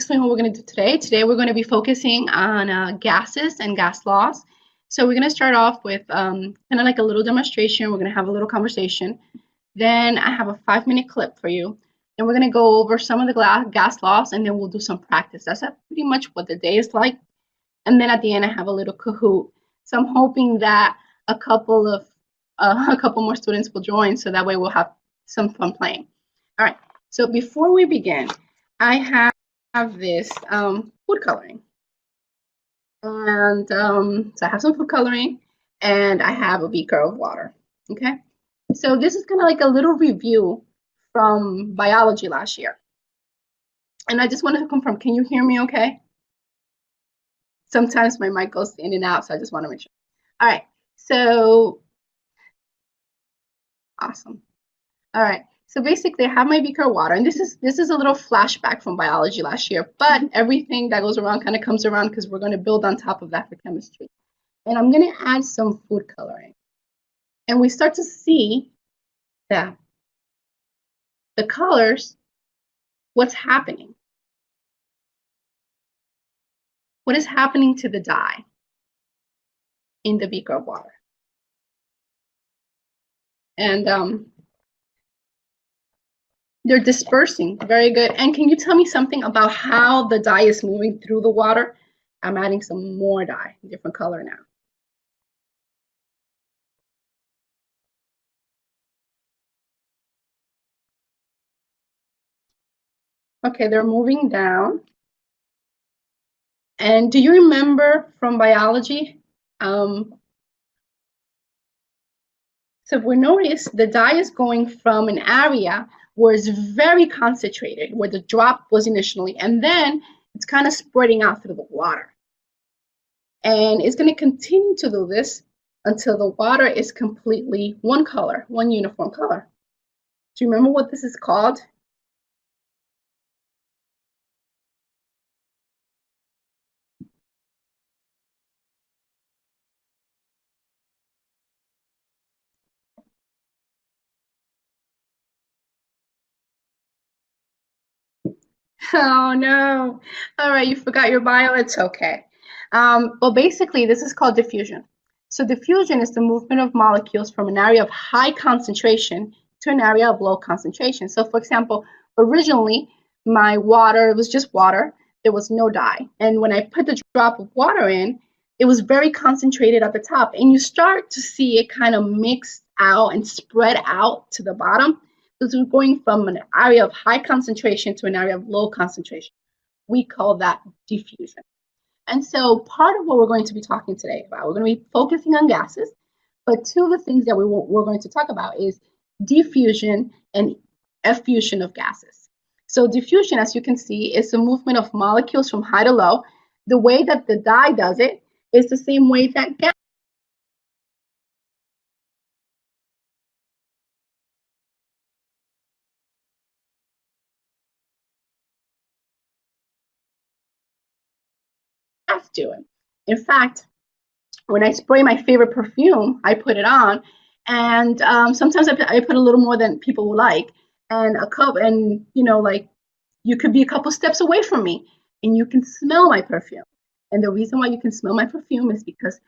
explain what we're going to do today. Today we're going to be focusing on gases and gas laws. So we're going to start off with kind of like a little demonstration. We're going to have a little conversation. Then I have a 5-minute clip for you. Then we're going to go over some of the gas laws, and then we'll do some practice. That's pretty much what the day is like. And then at the end, I have a little Kahoot. So I'm hoping that a couple more students will join, so that way we'll have some fun playing. All right. So before we begin, I have this food coloring. And so I have some food coloring, and I have a beaker of water. Okay. So this is kind of like a little review from biology last year. And I just wanted to confirm, can you hear me okay? Sometimes my mic goes in and out, so I just want to make sure. All right. So awesome. All right. So basically, I have my beaker of water, and this is a little flashback from biology last year, but everything that goes around kind of comes around because we're going to build on top of that for chemistry. And I'm going to add some food coloring. And we start to see that the colors, what's happening. What is happening to the dye in the beaker of water? And they're dispersing. Very good. And can you tell me something about how the dye is moving through the water? I'm adding some more dye, different color now. Okay, they're moving down. And do you remember from biology? So if we notice, the dye is going from an area where it's very concentrated, where the drop was initially, and then it's kind of spreading out through the water. And it's going to continue to do this until the water is completely one color, one uniform color. Do you remember what this is called? Oh no. All right, you forgot your bio. It's okay. Well, basically, this is called diffusion. So diffusion is the movement of molecules from an area of high concentration to an area of low concentration. So for example, originally my water, it was just water. There was no dye. And when I put the drop of water in, it was very concentrated at the top. And you start to see it kind of mix out and spread out to the bottom. So we're going from an area of high concentration to an area of low concentration. We call that diffusion. And so part of what we're going to be talking today about, we're going to be focusing on gases, but two of the things that we're going to talk about is diffusion and effusion of gases. So diffusion, as you can see, is the movement of molecules from high to low. The way that the dye does it is the same way that gas do it. In fact, when I spray my favorite perfume, I put it on, and sometimes I put a little more than people will like, and a cup, and like you could be a couple steps away from me, and you can smell my perfume. And the reason why you can smell my perfume is because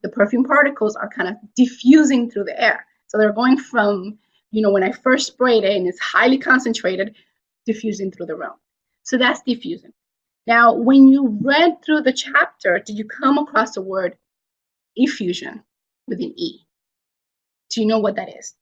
the perfume particles are kind of diffusing through the air. So they're going from, when I first sprayed it and it's highly concentrated, diffusing through the room. So that's diffusion. Now, when you read through the chapter, did you come across the word effusion with an E? Do you know what that is?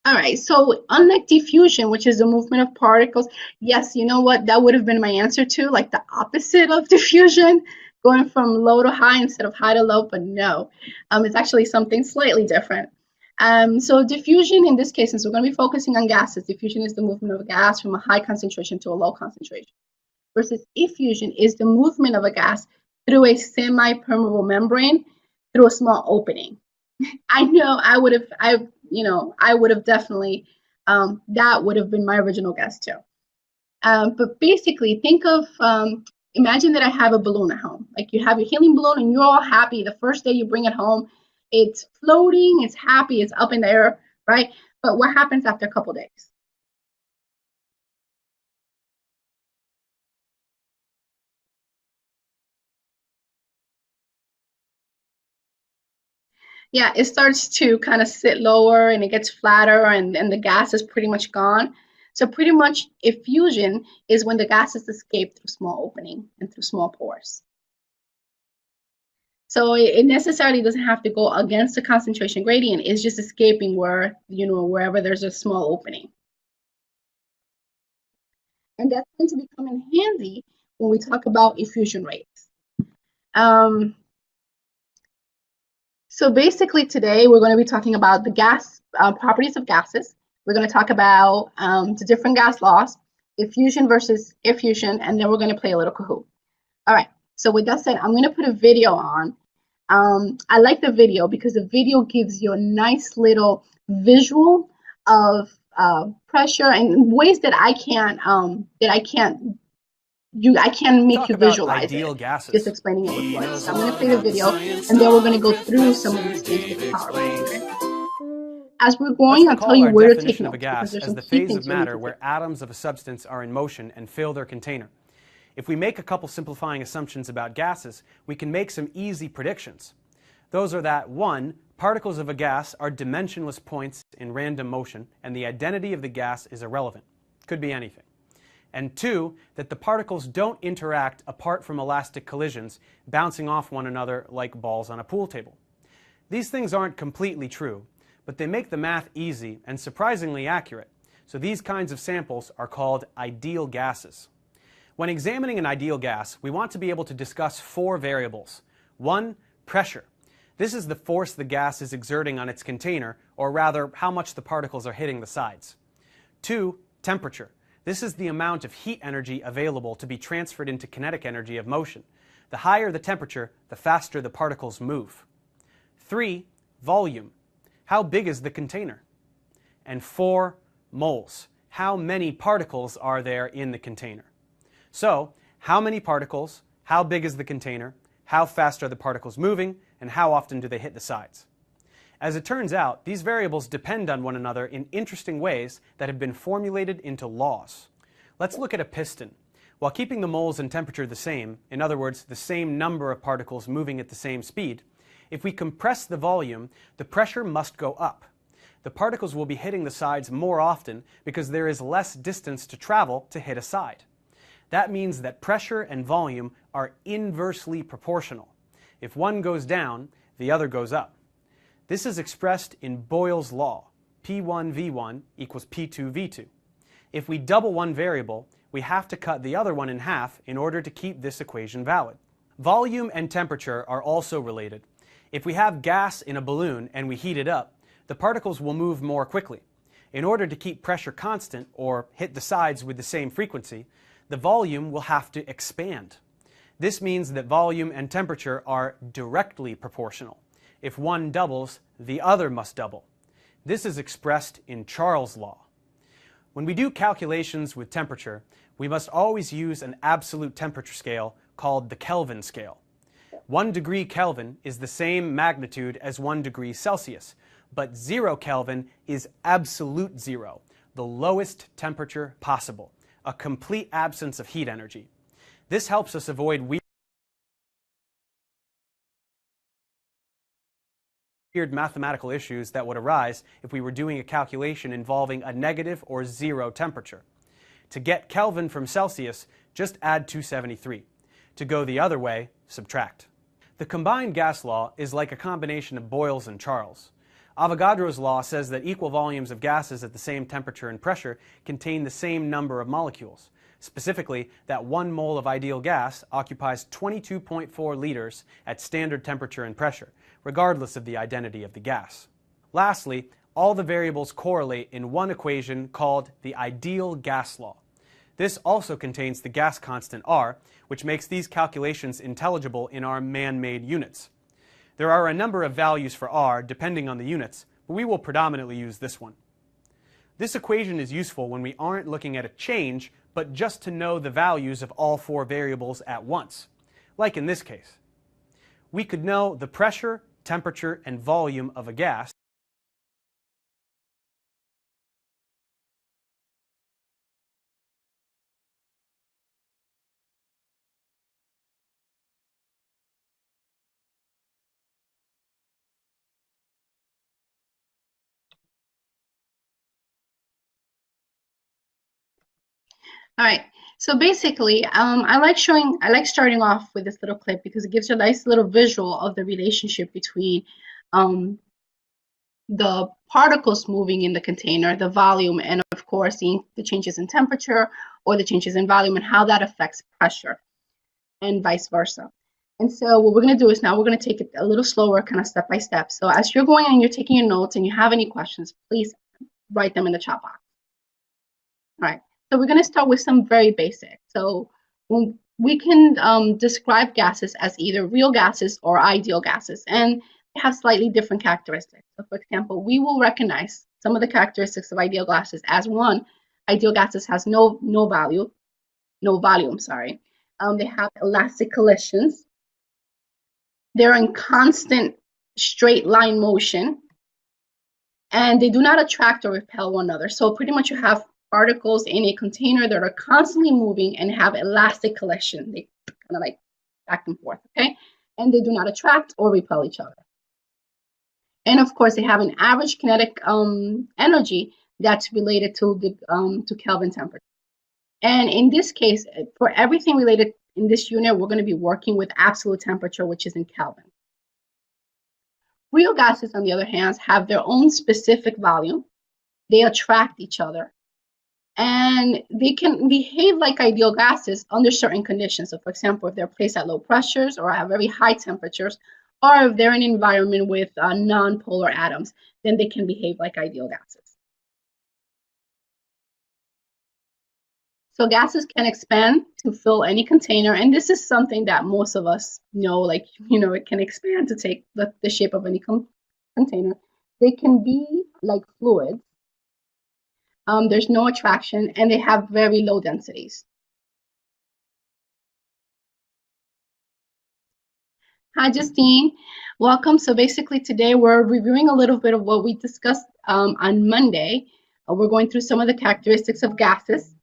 All right, so unlike diffusion, which is the movement of particles, yes, you know what? That would have been my answer too, like the opposite of diffusion, going from low to high instead of high to low, but no, it's actually something slightly different. So diffusion in this case, since we're going to be focusing on gases, diffusion is the movement of a gas from a high concentration to a low concentration, versus effusion is the movement of a gas through a semi-permeable membrane through a small opening. I know I would have definitely, that would have been my original guess too. But basically, think of, imagine that I have a balloon at home. Like you have your helium balloon and you're all happy. The first day you bring it home, It's floating, it's happy, it's up in the air, right? But what happens after a couple days? Yeah, it starts to kind of sit lower and it gets flatter and the gas is pretty much gone. So pretty much effusion is when the gases escape through small opening and through small pores. So it necessarily doesn't have to go against the concentration gradient. It's just escaping where, wherever there's a small opening. And that's going to become in handy when we talk about effusion rates. So basically today we're going to be talking about the gas properties of gases. We're going to talk about the different gas laws, effusion versus effusion, and then we're going to play a little Kahoot. All right, so with that said, I'm going to put a video on. I like the video because the video gives you a nice little visual of pressure and ways that I can't make you visualize it. Gases. Just explaining it with words. So I'm going to play the video, and then we're going to go through some of these things with the PowerPoint. Okay? As we're going, I'll tell you where to take notes. Of a gas as the phase of matter where atoms of a substance are in motion and fill their container. If we make a couple simplifying assumptions about gases, we can make some easy predictions. Those are that 1, particles of a gas are dimensionless points in random motion, and the identity of the gas is irrelevant. Could be anything. And 2, that the particles don't interact apart from elastic collisions, bouncing off one another like balls on a pool table. These things aren't completely true, but they make the math easy and surprisingly accurate. So these kinds of samples are called ideal gases. When examining an ideal gas, we want to be able to discuss 4 variables. 1, pressure. This is the force the gas is exerting on its container, or rather, how much the particles are hitting the sides. 2, temperature. This is the amount of heat energy available to be transferred into kinetic energy of motion. The higher the temperature, the faster the particles move. 3, volume. How big is the container? And 4, moles. How many particles are there in the container? So, how many particles, how big is the container, how fast are the particles moving, and how often do they hit the sides? As it turns out, these variables depend on one another in interesting ways that have been formulated into laws. Let's look at a piston. While keeping the moles and temperature the same, in other words, the same number of particles moving at the same speed, if we compress the volume, the pressure must go up. The particles will be hitting the sides more often because there is less distance to travel to hit a side. That means that pressure and volume are inversely proportional. If one goes down, the other goes up. This is expressed in Boyle's law, P1V1 equals P2V2. If we double one variable, we have to cut the other one in half in order to keep this equation valid. Volume and temperature are also related. If we have gas in a balloon and we heat it up, the particles will move more quickly. In order to keep pressure constant, or hit the sides with the same frequency, the volume will have to expand. This means that volume and temperature are directly proportional. If one doubles, the other must double. This is expressed in Charles' law. When we do calculations with temperature, we must always use an absolute temperature scale called the Kelvin scale. 1 degree Kelvin is the same magnitude as 1 degree Celsius, but 0 Kelvin is absolute zero, the lowest temperature possible, a complete absence of heat energy. This helps us avoid weird mathematical issues that would arise if we were doing a calculation involving a negative or 0 temperature. To get Kelvin from Celsius, just add 273. To go the other way, subtract. The combined gas law is like a combination of Boyle's and Charles'. Avogadro's law says that equal volumes of gases at the same temperature and pressure contain the same number of molecules. Specifically, that 1 mole of ideal gas occupies 22.4 liters at standard temperature and pressure, regardless of the identity of the gas. Lastly, all the variables correlate in one equation called the ideal gas law. This also contains the gas constant R, which makes these calculations intelligible in our man-made units. There are a number of values for R depending on the units, but we will predominantly use this one. This equation is useful when we aren't looking at a change, but just to know the values of all 4 variables at once, like in this case. We could know the pressure, temperature, and volume of a gas. All right. So basically, I like starting off with this little clip because it gives you a nice little visual of the relationship between um, the particles moving in the container, the volume, and of course, the changes in temperature or the changes in volume and how that affects pressure and vice versa. And so what we're going to do is now we're going to take it a little slower, kind of step by step. So as you're going and you're taking your notes and you have any questions, please write them in the chat box. All right. So we're going to start with some very basic. So when we can describe gases as either real gases or ideal gases, and they have slightly different characteristics. So for example, we will recognize some of the characteristics of ideal gases as one, ideal gases has no volume, sorry. They have elastic collisions. They're in constant straight line motion, and they do not attract or repel one another. So pretty much you have particles in a container that are constantly moving and have elastic collision. They kind of like back and forth, okay? And they do not attract or repel each other. And of course, they have an average kinetic energy that's related to the to Kelvin temperature. And in this case, for everything related in this unit, we're going to be working with absolute temperature, which is in Kelvin. Real gases, on the other hand, have their own specific volume. They attract each other. And they can behave like ideal gases under certain conditions. So for example, if they're placed at low pressures or at very high temperatures, or if they're in an environment with non-polar atoms, then they can behave like ideal gases. So gases can expand to fill any container, and this is something that most of us know, like, it can expand to take the shape of any container. They can be like fluids. There's no attraction, and they have very low densities. Hi, Justine. Welcome. So basically today we're reviewing a little bit of what we discussed on Monday. We're going through some of the characteristics of gases.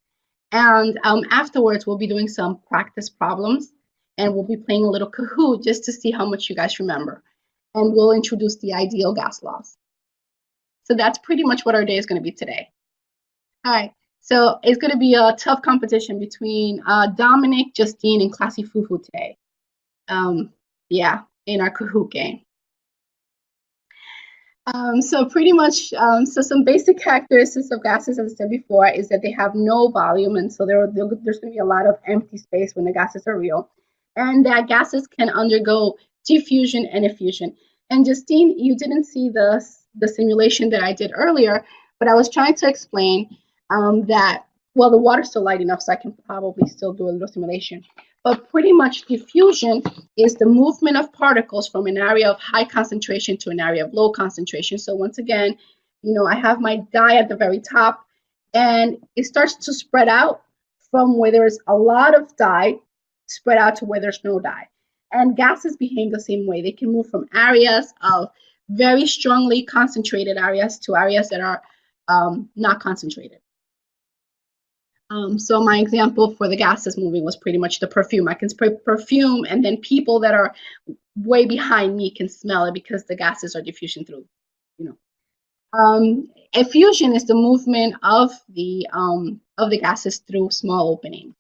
And afterwards, we'll be doing some practice problems. And we'll be playing a little Kahoot just to see how much you guys remember. And we'll introduce the ideal gas laws. So that's pretty much what our day is going to be today. All right. So it's going to be a tough competition between Dominic, Justine, and Classy Fufu today. Yeah, in our Kahoot game. So pretty much, so some basic characteristics of gases, as I said before, is that they have no volume, and so there's going to be a lot of empty space when the gases are real, and that gases can undergo diffusion and effusion. And Justine, you didn't see the simulation that I did earlier, but I was trying to explain that, well, the water's still light enough, so I can probably still do a little simulation. But pretty much diffusion is the movement of particles from an area of high concentration to an area of low concentration. So once again, I have my dye at the very top, and it starts to spread out from where there's a lot of dye, spread out to where there's no dye. And gases behave the same way. They can move from areas of very strongly concentrated areas to areas that are not concentrated. So my example for the gases moving was pretty much the perfume. I can spray perfume, and then people that are way behind me can smell it because the gases are diffusion through, Effusion is the movement of the gases through small openings.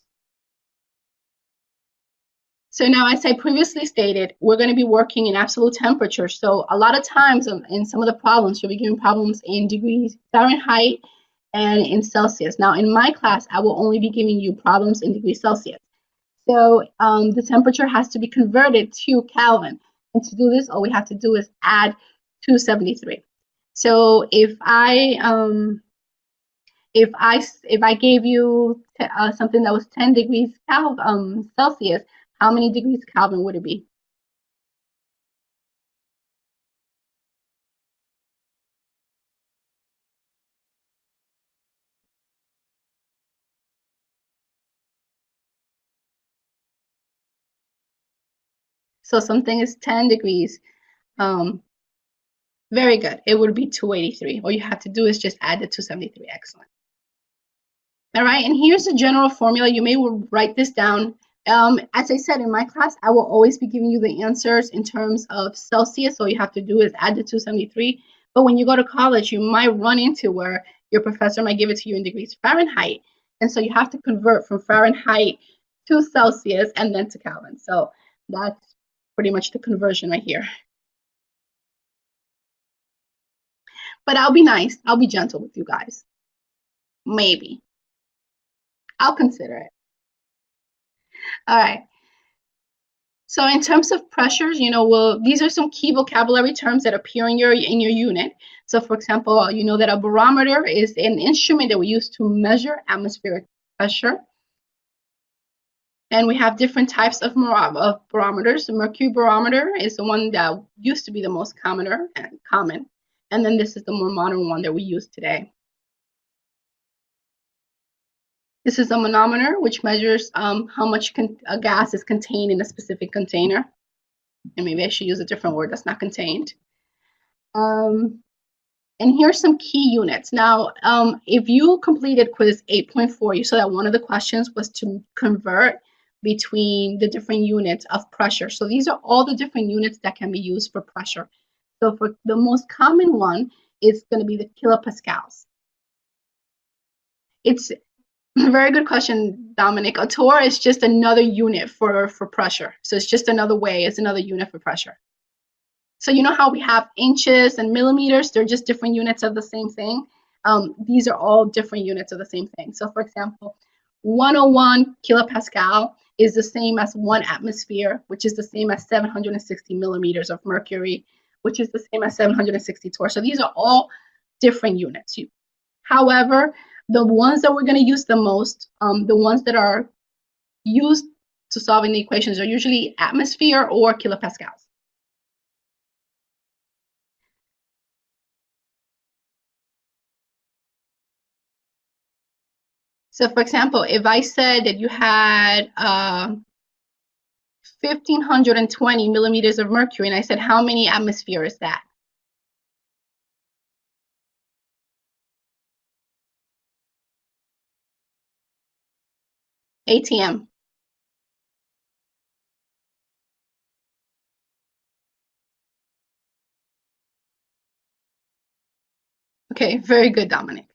So now, as I previously stated, we're going to be working in absolute temperature. So a lot of times in some of the problems, you'll be given problems in degrees Fahrenheit and in Celsius. Now, in my class, I will only be giving you problems in degrees Celsius. So the temperature has to be converted to Kelvin. And to do this, all we have to do is add 273. So if I gave you something that was 10 degrees Celsius, how many degrees Kelvin would it be? So something is 10 degrees Very good. It would be 283. All you have to do is just add the 273. Excellent. All right, and here's the general formula. You may write this down. As I said in my class, I will always be giving you the answers in terms of Celsius. All you have to do is add the 273. But when you go to college, you might run into where your professor might give it to you in degrees Fahrenheit. And so you have to convert from Fahrenheit to Celsius and then to Kelvin. So that's pretty much the conversion right here. But I'll be nice. I'll be gentle with you guys. Maybe. I'll consider it. All right. So in terms of pressures, these are some key vocabulary terms that appear in your unit. So for example, you know that a barometer is an instrument that we use to measure atmospheric pressure. And we have different types of barometers. The mercury barometer is the one that used to be the most common. And then this is the more modern one that we use today. This is a manometer, which measures how much a gas is contained in a specific container. And maybe I should use a different word that's not contained. And here's some key units. Now, if you completed quiz 8.4, you saw that one of the questions was to convert between the different units of pressure. So these are all the different units that can be used for pressure. So for the most common one, it's going to be the kilopascals. It's a very good question, Dominic. A torr is just another unit for pressure. So it's just another way, it's another unit for pressure. So you know how we have inches and millimeters? They're just different units of the same thing. These are all different units of the same thing. So for example, 101 kilopascal is the same as 1 atmosphere, which is the same as 760 millimeters of mercury, which is the same as 760 torr. So these are all different units. However, the ones that we're going to use the most, the ones that are used to solving the equations are usually atmosphere or kilopascals. So for example, if I said that you had 1,520 millimeters of mercury, and I said, how many atmosphere is that? ATM. Okay, very good, Dominic.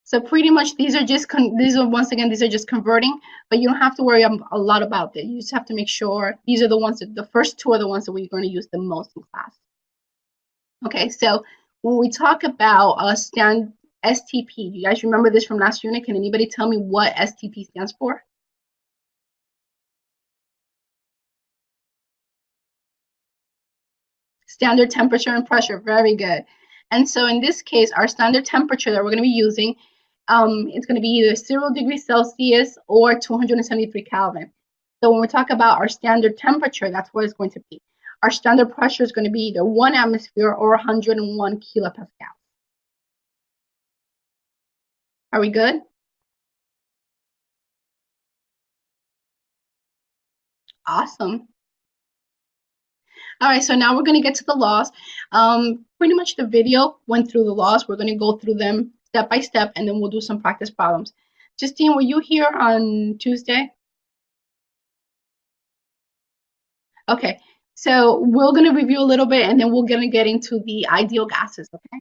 So pretty much these are just converting, but you don't have to worry a lot about it. You just have to make sure these are the ones that the first two are the ones that we're going to use the most in class. Okay, so when we talk about STP, you guys remember this from last unit? Can anybody tell me what STP stands for? Standard temperature and pressure, very good. And so in this case, our standard temperature that we're going to be using, it's going to be either 0 degrees Celsius or 273 Kelvin. So when we talk about our standard temperature, that's what it's going to be. Our standard pressure is going to be either 1 atmosphere or 101 kilopascals. Are we good? Awesome. All right, so now we're going to get to the laws. Pretty much the video went through the laws. We're going to go through them step by step, and then we'll do some practice problems. Justine, were you here on Tuesday? Okay, so we're going to review a little bit, and then we're going to get into the ideal gases, okay?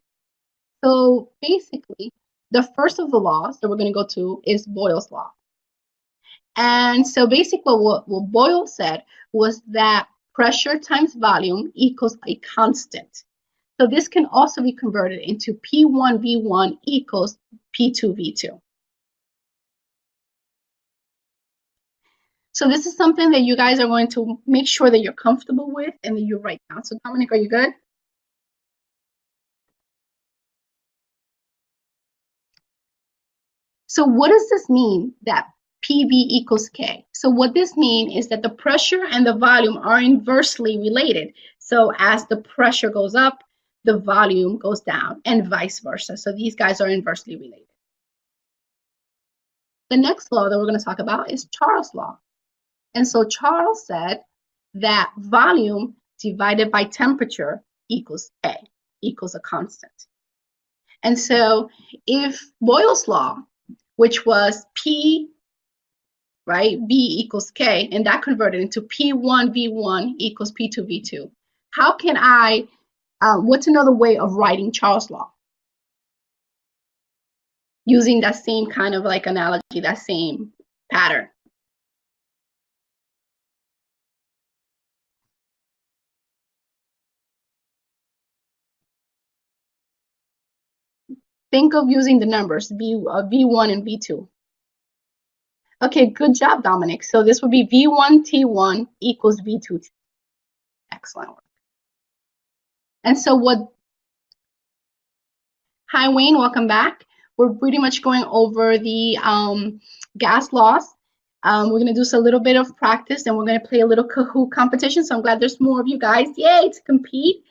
So basically, the first of the laws that we're going to go to is Boyle's law. And so basically what Boyle said was that pressure times volume equals a constant. So this can also be converted into P1V1 equals P2V2. So this is something that you guys are going to make sure that you're comfortable with and that you write down. So Dominic, are you good? So what does this mean that PV equals K? So what this means is that the pressure and the volume are inversely related. So as the pressure goes up, the volume goes down and vice versa. So these guys are inversely related. The next law that we're going to talk about is Charles' law. And so Charles said that volume divided by temperature equals K, equals a constant. And so if Boyle's law, which was P, right, B equals K, and that converted into P1 V1 equals P2 V2, how can I, what's another way of writing Charles' law? Using that same kind of like analogy, that same pattern. Think of using the numbers V1 and V2. Okay, good job, Dominic. So this would be V1 T1 equals V2 T. Excellent work. And so what, hi Wayne, welcome back. We're pretty much going over the gas laws. We're gonna do a little bit of practice and we're gonna play a little Kahoot competition. So I'm glad there's more of you guys, yay, to compete.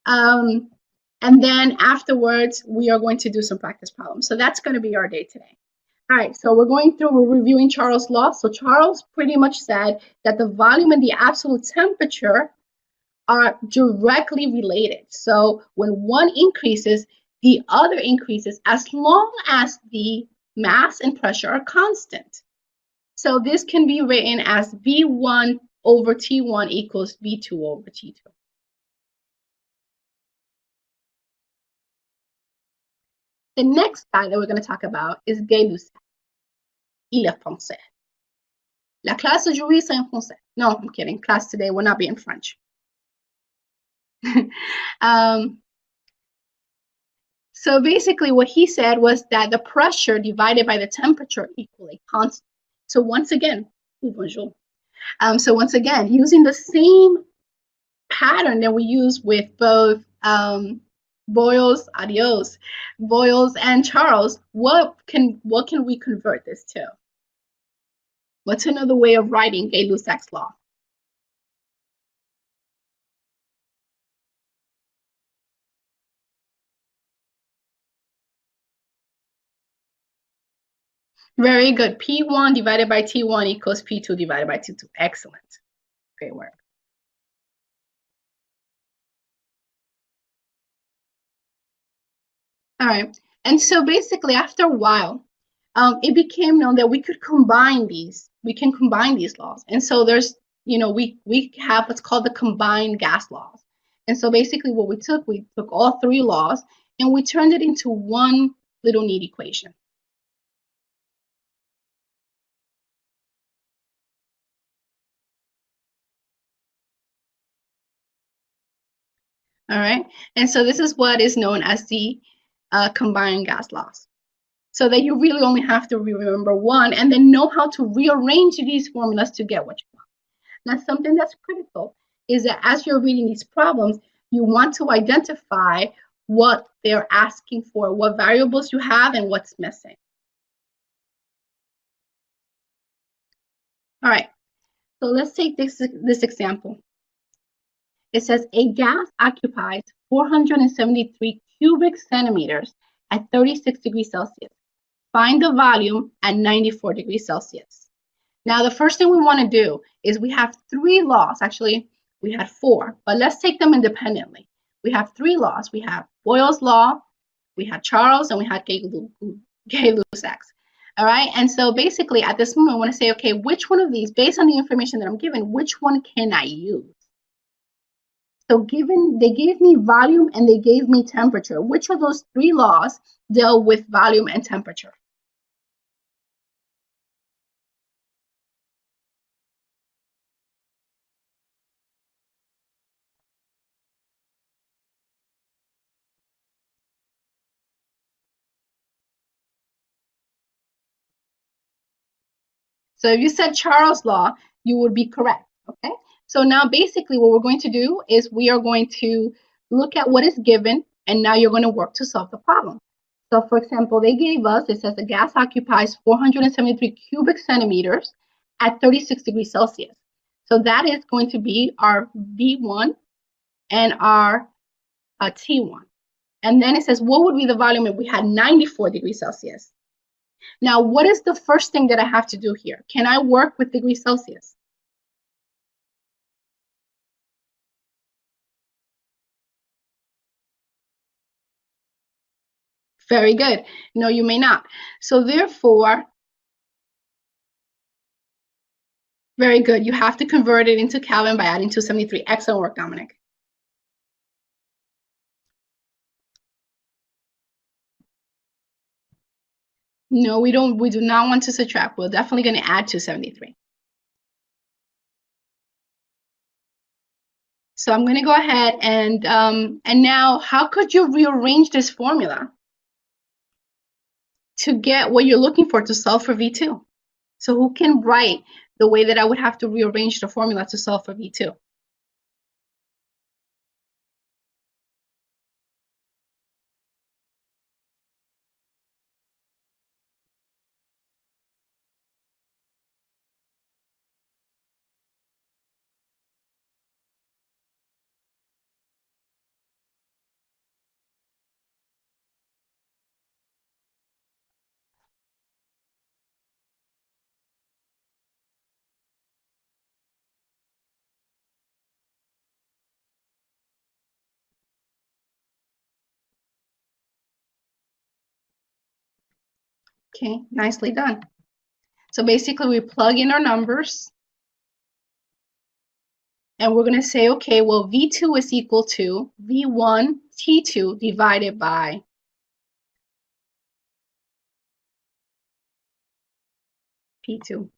And then afterwards, we are going to do some practice problems. So that's gonna be our day today. All right, so we're reviewing Charles' law. So Charles pretty much said that the volume and the absolute temperature are directly related. So when one increases, the other increases as long as the mass and pressure are constant. So this can be written as V1 over T1 equals V2 over T2. The next guy that we're going to talk about is Gay-Lussac. Il est français. La classe aujourd'hui, c'est en français. No, I'm kidding. Class today will not be in French. So basically what he said was that the pressure divided by the temperature equal a constant. So once again, bonjour. So once again, using the same pattern that we use with both Boyle's and Charles, what can we convert this to? What's another way of writing Gay-Lussac's law? Very good. P1 divided by T1 equals P2 divided by T2. Excellent. Great work. All right. And so basically, after a while, it became known that we could combine these. We can combine these laws. And so there's, we have what's called the combined gas laws. And so basically what we took all three laws and we turned it into one little neat equation. All right. And so this is what is known as the combined gas laws. So that you really only have to remember one and then know how to rearrange these formulas to get what you want. Now, something that's critical is that as you're reading these problems, you want to identify what they're asking for, what variables you have and what's missing. All right, so let's take this example. It says a gas occupies 473 cubic centimeters at 36 degrees Celsius. Find the volume at 94 degrees Celsius. Now, the first thing we want to do is we have three laws. Actually, we had four, but let's take them independently. We have three laws. We have Boyle's law, we had Charles, and we had Gay-Lussac's. All right, and so basically at this moment, I want to say, okay, which one of these, based on the information that I'm given, which one can I use? So they gave me volume and they gave me temperature. Which of those three laws deal with volume and temperature? So if you said Charles' law, you would be correct, okay? So now basically what we're going to do is we are going to look at what is given, and now you're going to work to solve the problem. So for example, they gave us, it says the gas occupies 473 cubic centimeters at 36 degrees Celsius. So that is going to be our V1 and our T1. And then it says, what would be the volume if we had 94 degrees Celsius? Now, what is the first thing that I have to do here? Can I work with degrees Celsius? Very good. No, you may not. So therefore, very good. You have to convert it into Kelvin by adding 273. Excellent work, Dominic. No, we don't. We do not want to subtract. We're definitely going to add 273. So I'm going to go ahead and now, how could you rearrange this formula to get what you're looking for to solve for V2? So who can write the way that I would have to rearrange the formula to solve for V2? Okay, nicely done. So basically we plug in our numbers and we're going to say, okay, well, V2 is equal to V1 T2 divided by P2.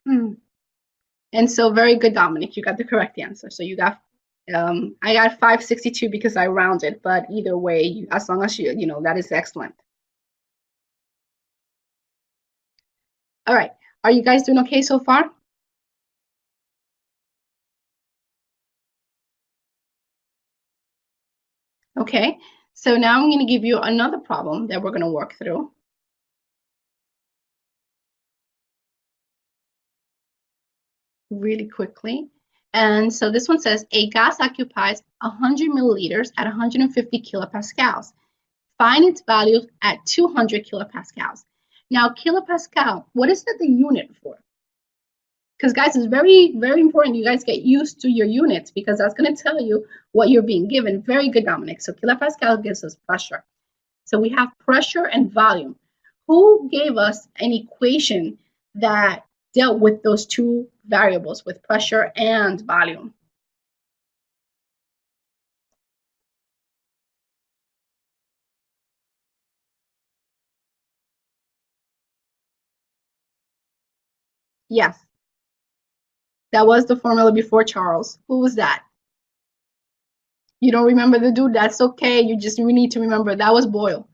And so very good, Dominic. You got the correct answer. So you got, I got 562 because I rounded, but either way, as long as you know, that is excellent. All right. Are you guys doing okay so far? Okay. So now I'm going to give you another problem that we're going to work through. Really quickly. And so this one says a gas occupies 100 milliliters at 150 kilopascals. Find its value at 200 kilopascals. Now, kilopascal, what is that the unit for? Because guys, it's very, very important you guys get used to your units because that's going to tell you what you're being given. Very good, Dominic. So kilopascal gives us pressure. So we have pressure and volume. Who gave us an equation that dealt with those two variables, with pressure and volume? Yes, that was the formula before Charles. Who was that? You don't remember the dude? That's okay. We need to remember that was Boyle.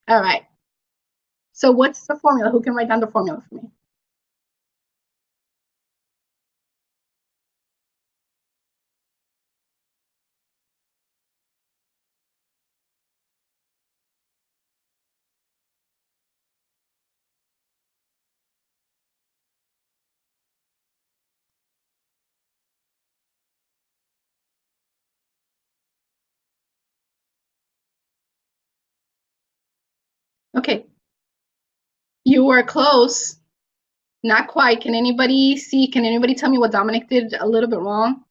All right. So what's the formula? Who can write down the formula for me? Okay. You were close. Not quite. Can anybody see? Can anybody tell me what Dominic did a little bit wrong?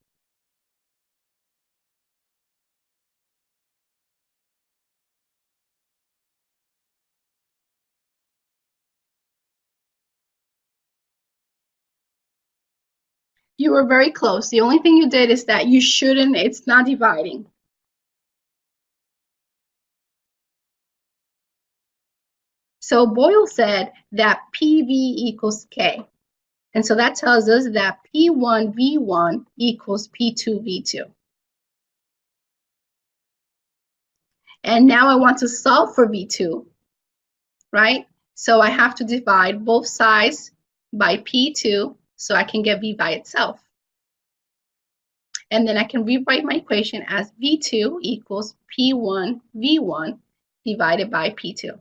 You were very close. The only thing you did is that you shouldn't, it's not dividing. So Boyle said that PV equals K. And so that tells us that P1V1 equals P2V2. And now I want to solve for V2, right? So I have to divide both sides by P2 so I can get V by itself. And then I can rewrite my equation as V2 equals P1V1 divided by P2.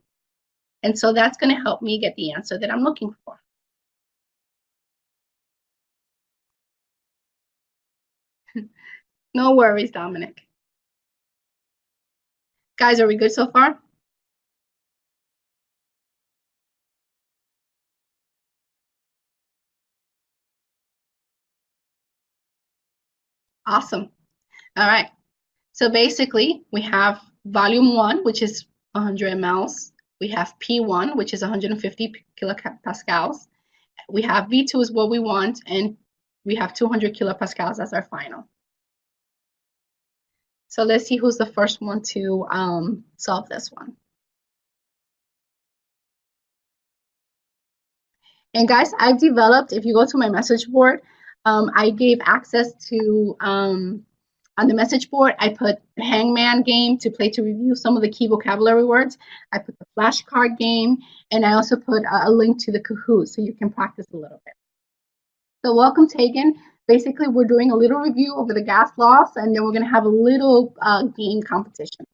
And so that's going to help me get the answer that I'm looking for. No worries, Dominic. Guys, are we good so far? Awesome. All right. So basically, we have volume 1, which is 100 mLs. We have P1, which is 150 kilopascals. We have V2 is what we want, and we have 200 kilopascals as our final. So let's see who's the first one to solve this one. And guys, I've developed, if you go to my message board, I gave access to, on the message board, I put the hangman game to play to review some of the key vocabulary words. I put the flashcard game, and I also put a link to the Kahoot so you can practice a little bit. So welcome, Tegan. Basically, we're doing a little review over the gas laws, and then we're going to have a little game competition.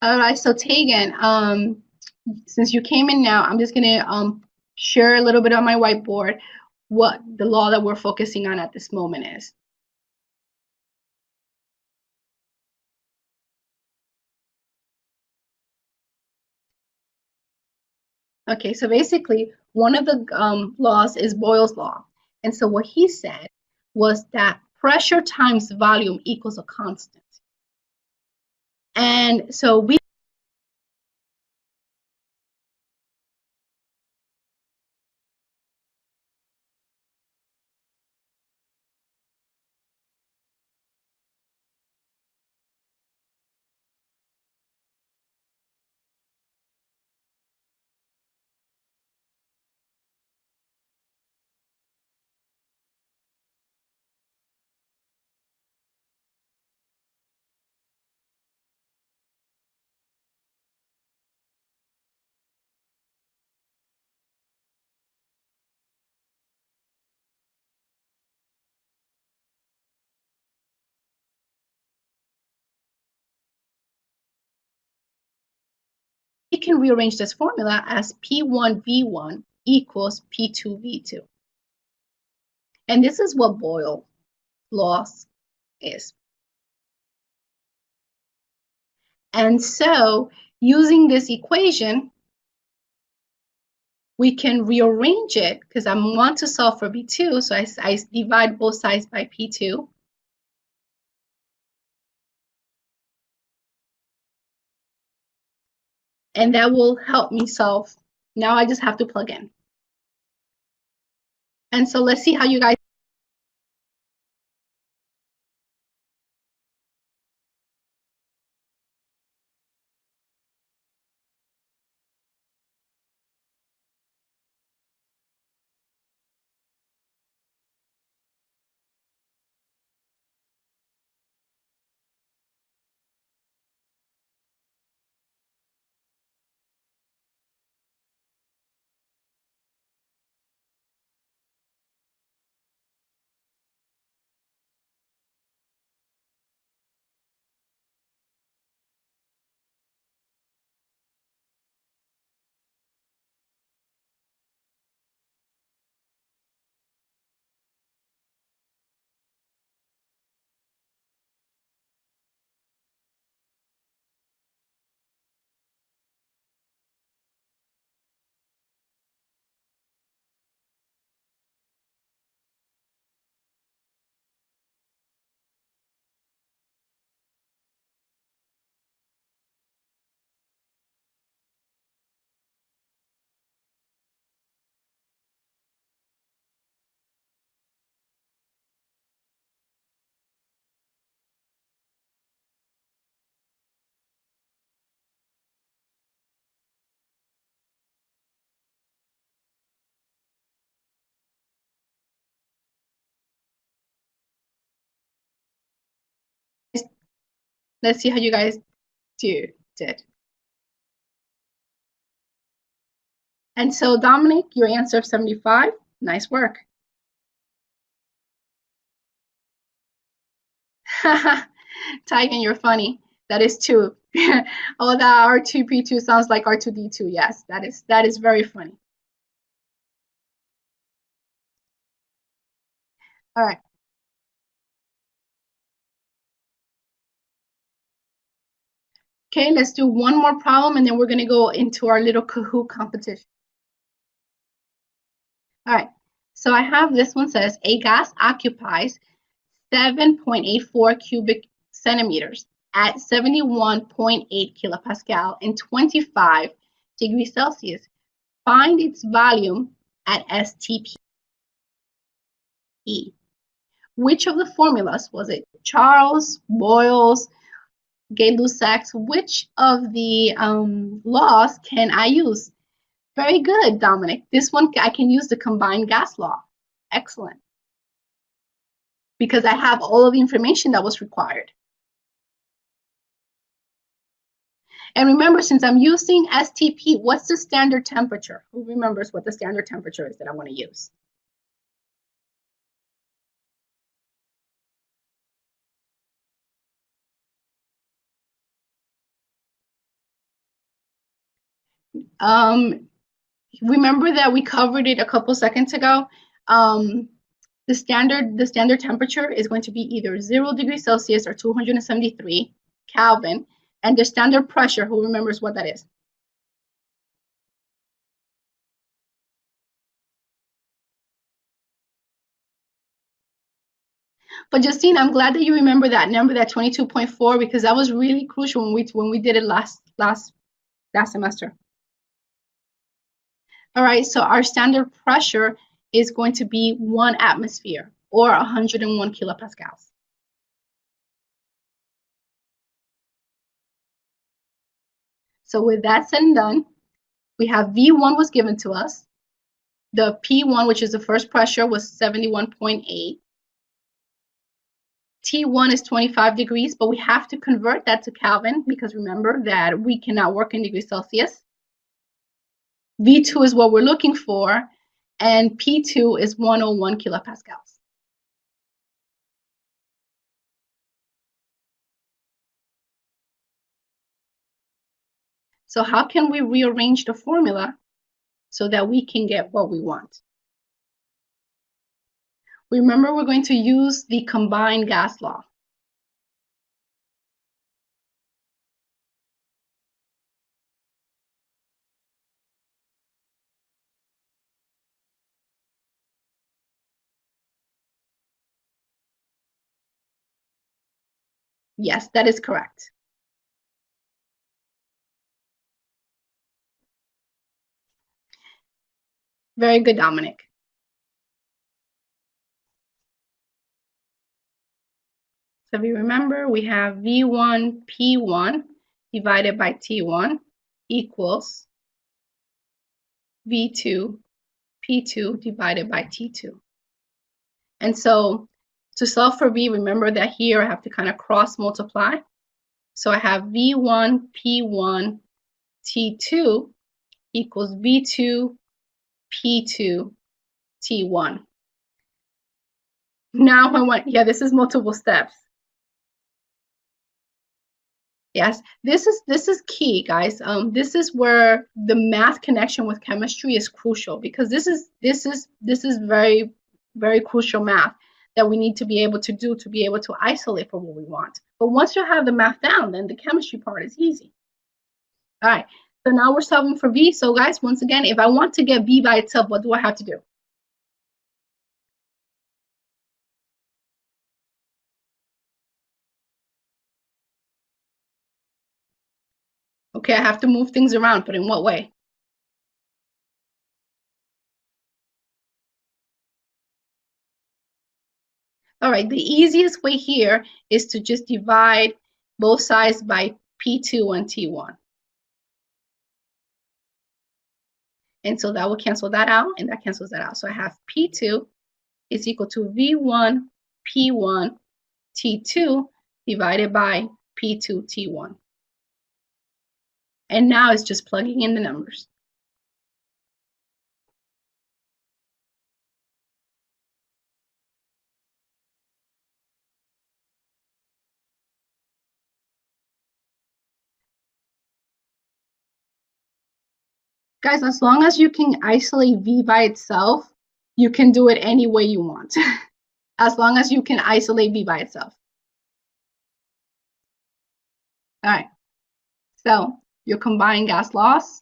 All right, so Tegan, since you came in now, I'm just gonna share a little bit on my whiteboard what the law that we're focusing on at this moment is. Okay, so basically, one of the laws is Boyle's law. And so what he said was that pressure times volume equals a constant. And so we can rearrange this formula as P1V1 equals P2V2. And this is what Boyle's law is. And so using this equation, we can rearrange it because I want to solve for B2. So I divide both sides by P2. And that will help me solve. Now I just have to plug in. And so let's see how you guys. Let's see how you guys did. And so Dominic, your answer of 75. Nice work. Tigan, you're funny. That is 2. Oh, that R2P2 sounds like R2D2. Yes, that is very funny. All right. Okay, let's do one more problem and then we're going to go into our little Kahoot competition. All right, so I have this one says a gas occupies 7.84 cubic centimeters at 71.8 kilopascal and 25 degrees Celsius. Find its volume at STP. Which of the formulas was it? Charles, Boyle's, Gay-Lussac's? Which of the laws can I use? Very good, Dominic. This one I can use the combined gas law. Excellent. Because I have all of the information that was required. And remember, since I'm using STP, what's the standard temperature? Who remembers what the standard temperature is that I want to use? Remember that we covered it a couple seconds ago. The standard temperature is going to be either 0 degrees Celsius or 273 Kelvin, and the standard pressure, who remembers what that is? But Justine, I'm glad that you remember that number, that 22.4, because that was really crucial when we did it last semester. All right, so our standard pressure is going to be 1 atmosphere or 101 kilopascals. So with that said and done, we have V1 was given to us. The P1, which is the first pressure, was 71.8. T1 is 25 degrees, but we have to convert that to Kelvin because remember that we cannot work in degrees Celsius. V2 is what we're looking for, and P2 is 101 kilopascals. So how can we rearrange the formula so that we can get what we want? Remember, we're going to use the combined gas law. Yes, that is correct. Very good, Dominic. So if you remember, we have V1 P1 divided by T1 equals V2 P2 divided by T2. And so to solve for V, remember that here I have to kind of cross multiply. So I have V1 P1 T2 equals V2 P2 T1. Now I want, yeah, this is multiple steps. Yes, this is key, guys. This is where the math connection with chemistry is crucial because this is very, very crucial math that we need to be able to do to be able to isolate for what we want. But once you have the math down, then the chemistry part is easy. All right, so now we're solving for V. So guys, once again, if I want to get V by itself, what do I have to do? Okay, I have to move things around, but in what way? All right, the easiest way here is to just divide both sides by P2 and T1. And so that will cancel that out, and that cancels that out. So I have P2 is equal to V1 P1 T2 divided by P2 T1. And now it's just plugging in the numbers. Guys, as long as you can isolate V by itself, you can do it any way you want. As long as you can isolate V by itself. All right. So your combined gas loss.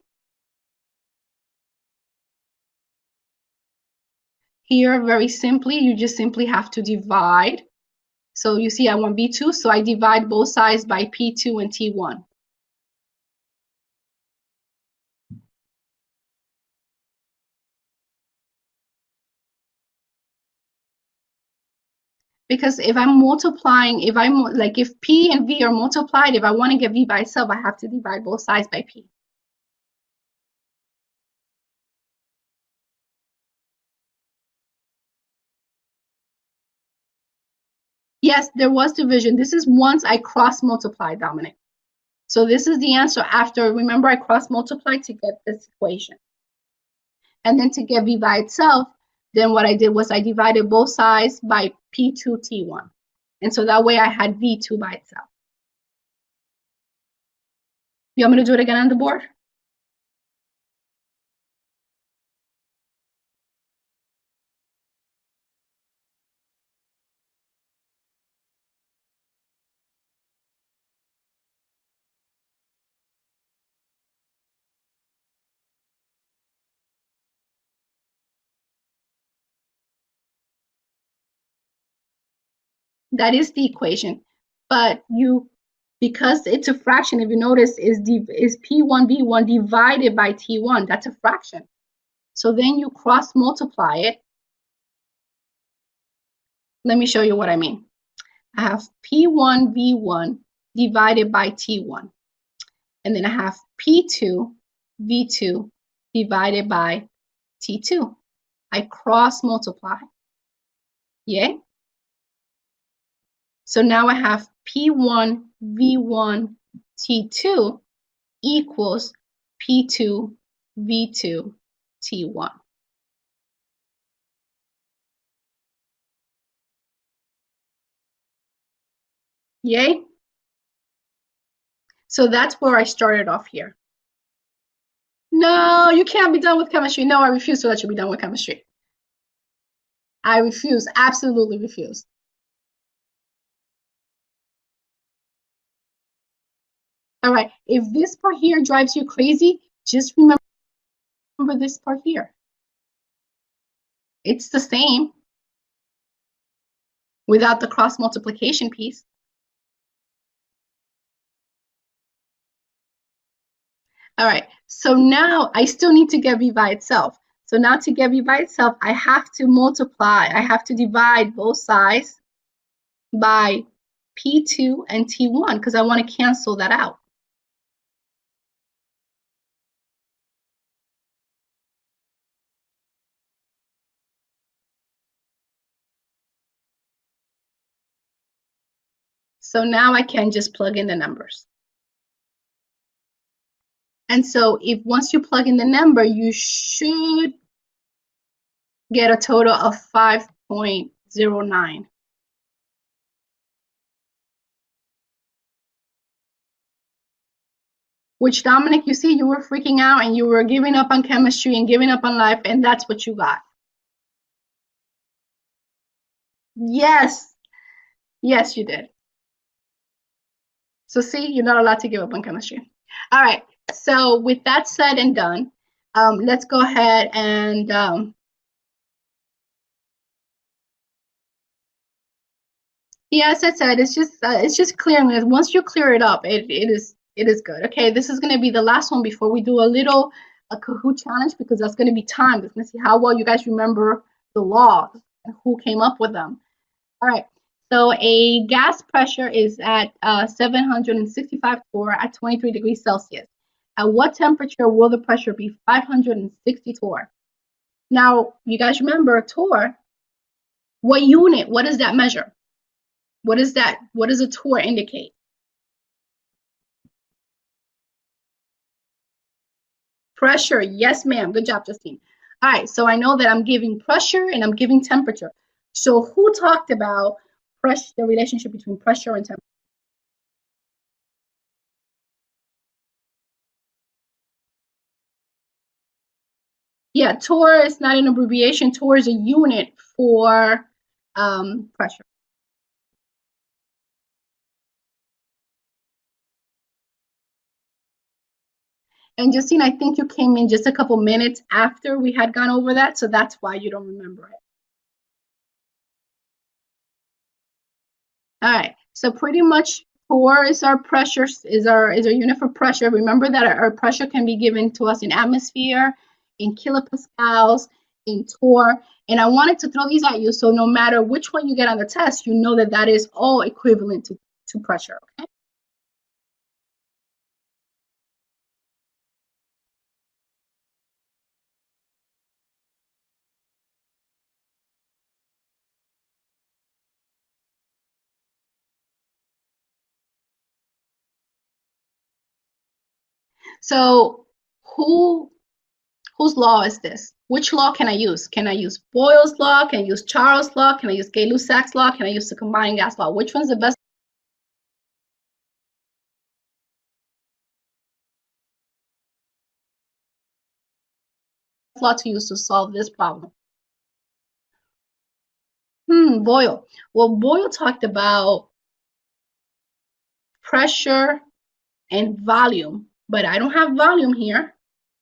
Here, very simply, you just simply have to divide. So you see I want B2, so I divide both sides by P2 and T1. Because if I'm multiplying, if P and V are multiplied, if I want to get V by itself, I have to divide both sides by P. Yes, there was division. This is once I cross multiply, Dominic. So this is the answer after, remember I cross multiplied to get this equation. And then to get V by itself, then what I did was I divided both sides by P2 T1. And so that way I had V2 by itself. You want me to do it again on the board? That is the equation. But because it's a fraction, if you notice, is P1 V1 divided by T1. That's a fraction. So then you cross multiply it. Let me show you what I mean. I have P1 V1 divided by T1. And then I have P2 V2 divided by T2. I cross multiply. Yay? So now I have P1 V1 T2 equals P2 V2 T1. Yay? So that's where I started off here. No, you can't be done with chemistry. No, I refuse to let you be done with chemistry. I refuse, absolutely refuse. All right, if this part here drives you crazy, just remember this part here. It's the same without the cross multiplication piece. All right, so now I still need to get V by itself. So now to get V by itself, I have to multiply, I have to divide both sides by P2 and T1 because I want to cancel that out. So now I can just plug in the numbers. And so if once you plug in the number, you should get a total of 5.09. Which, Dominic, you see, you were freaking out and you were giving up on chemistry and giving up on life, and that's what you got. Yes. Yes, you did. So see, you're not allowed to give up on chemistry. All right. So with that said and done, let's go ahead and yeah, as I said, it's just clearing it. Once you clear it up, it is good. Okay, this is going to be the last one before we do a Kahoot challenge because that's going to be timed. It's going to see how well you guys remember the laws and who came up with them. All right. So a gas pressure is at 765 torr at 23 degrees Celsius. At what temperature will the pressure be 560 torr? Now, you guys remember torr. What unit? What does that measure? What is that? What does a torr indicate? Pressure. Yes, ma'am. Good job, Justine. All right. So I know that I'm giving pressure and I'm giving temperature. So who talked about pressure, the relationship between pressure and temperature? Yeah, torr is not an abbreviation. Torr is a unit for pressure. And Justine, I think you came in just a couple minutes after we had gone over that, so that's why you don't remember it. All right, so pretty much torr is our pressure, is our unit for pressure. Remember that our pressure can be given to us in atmosphere, in kilopascals, in torr. And I wanted to throw these at you so no matter which one you get on the test, you know that that is all equivalent to pressure, okay? So who whose law is this? Which law can I use? Can I use Boyle's law? Can I use Charles' law? Can I use Gay-Lussac's law? Can I use the combined gas law? Which one's the best law to use to solve this problem? Boyle. Well, Boyle talked about pressure and volume, but I don't have volume here,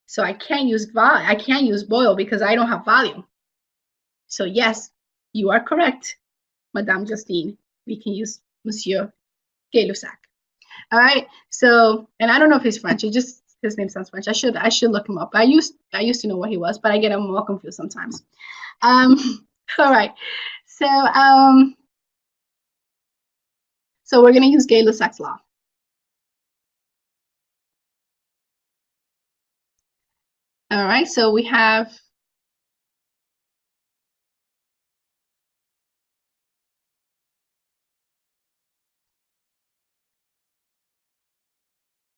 so I can't use Boyle because I don't have volume. So yes, you are correct, Madame Justine. We can use Monsieur Gay-Lussac. All right. So, and I don't know if he's French. It just his name sounds French. I should look him up. I used to know what he was, but I get him all confused sometimes. All right. So we're gonna use Gay-Lussac's law. All right. So we have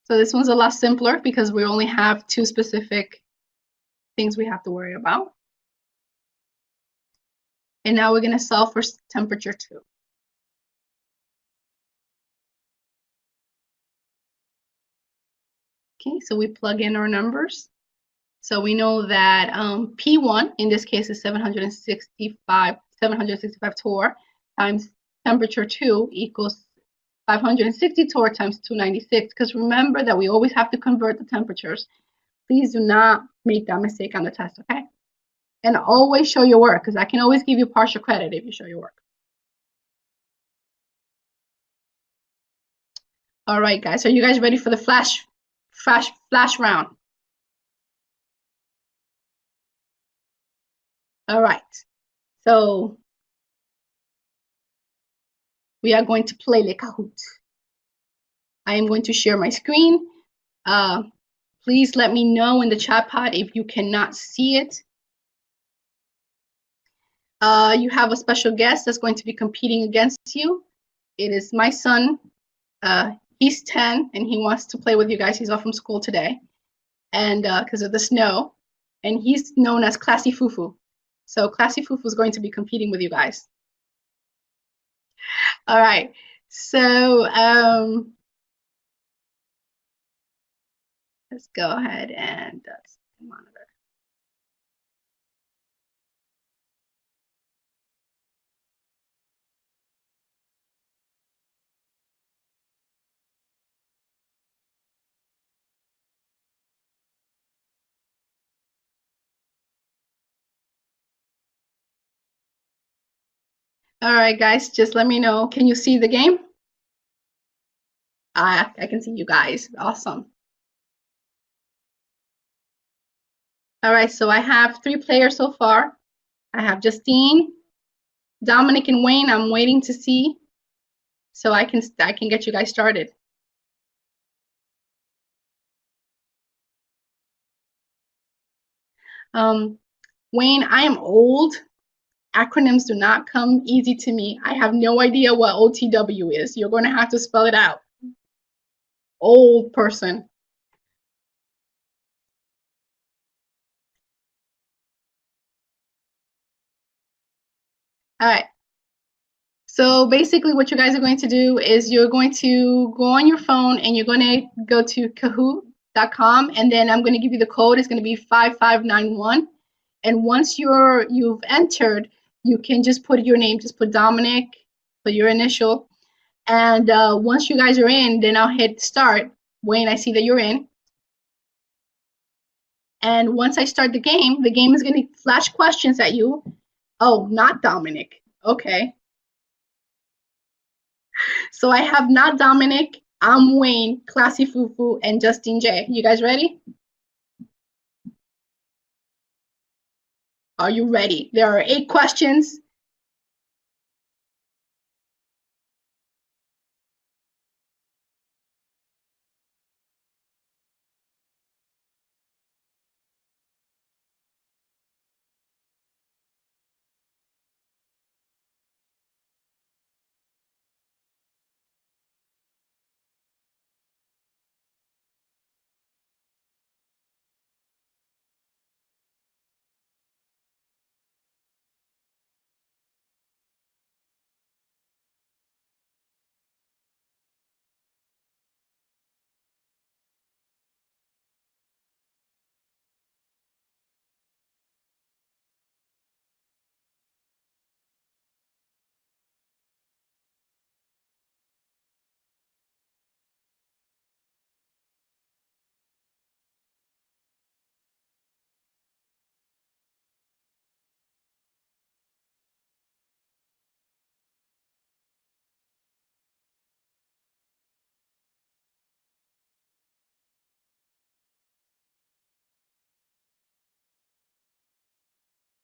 so this one's a lot simpler because we only have two specific things we have to worry about. And now we're gonna solve for temperature 2. Okay, so we plug in our numbers. So we know that P1 in this case is 765 torr times temperature 2 equals 560 torr times 296. Because remember that we always have to convert the temperatures. Please do not make that mistake on the test, okay? And always show your work because I can always give you partial credit if you show your work. All right, guys. Are you guys ready for the flash round? All right. So we are going to play Le Kahoot. I am going to share my screen. Please let me know in the chat pod if you cannot see it. You have a special guest that's going to be competing against you. It is my son. He's 10 and he wants to play with you guys. He's off from school today and because of the snow. And he's known as Classy Fufu. So Classy Fufu is going to be competing with you guys. All right. So let's go ahead and monitor. All right, guys, just let me know. Can you see the game? I can see you guys. Awesome. All right, so I have 3 players so far. I have Justine, Dominic, and Wayne. I'm waiting to see so I can get you guys started. Wayne, I am old. Acronyms do not come easy to me. I have no idea what OTW is. You're going to have to spell it out. Old person. All right. So basically what you guys are going to do is you're going to go on your phone and you're going to go to kahoot.com and then I'm going to give you the code. It's going to be 5591. And once you've entered, you can just put your name, just put Dominic, put your initial. And once you guys are in, then I'll hit start. Wayne, I see that you're in. And once I start the game is going to flash questions at you. Oh, not Dominic. Okay. So I have not Dominic, I'm Wayne, Classy Fufu, and Justin J. You guys ready? Are you ready? There are 8 questions.